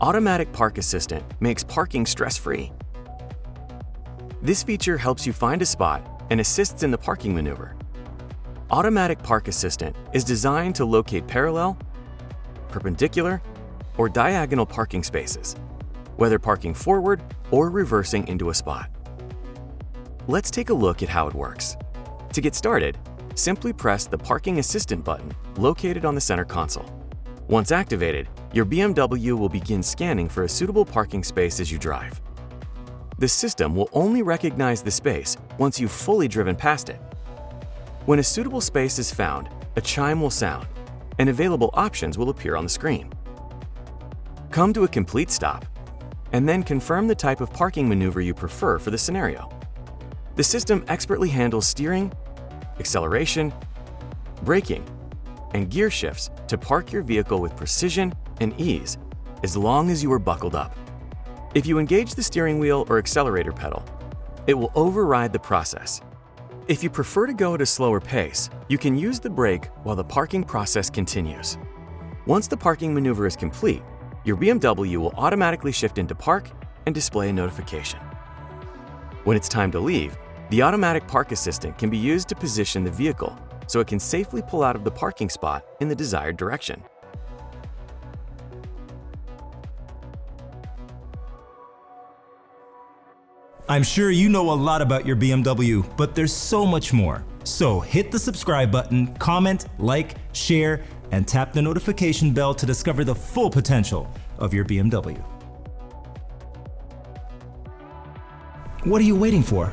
Automatic Park Assistant makes parking stress-free. This feature helps you find a spot and assists in the parking maneuver. Automatic Park Assistant is designed to locate parallel, perpendicular, or diagonal parking spaces, whether parking forward or reversing into a spot. Let's take a look at how it works. To get started, simply press the Parking Assistant button located on the center console. Once activated, your BMW will begin scanning for a suitable parking space as you drive. The system will only recognize the space once you've fully driven past it. When a suitable space is found, a chime will sound, and available options will appear on the screen. Come to a complete stop, and then confirm the type of parking maneuver you prefer for the scenario. The system expertly handles steering, acceleration, braking, and gear shifts to park your vehicle with precision and ease as long as you are buckled up. If you engage the steering wheel or accelerator pedal, it will override the process. If you prefer to go at a slower pace, you can use the brake while the parking process continues. Once the parking maneuver is complete, your BMW will automatically shift into park and display a notification. When it's time to leave, the Automatic Park Assistant can be used to position the vehicle so it can safely pull out of the parking spot in the desired direction. I'm sure you know a lot about your BMW, but there's so much more. So hit the subscribe button, comment, like, share, and tap the notification bell to discover the full potential of your BMW. What are you waiting for?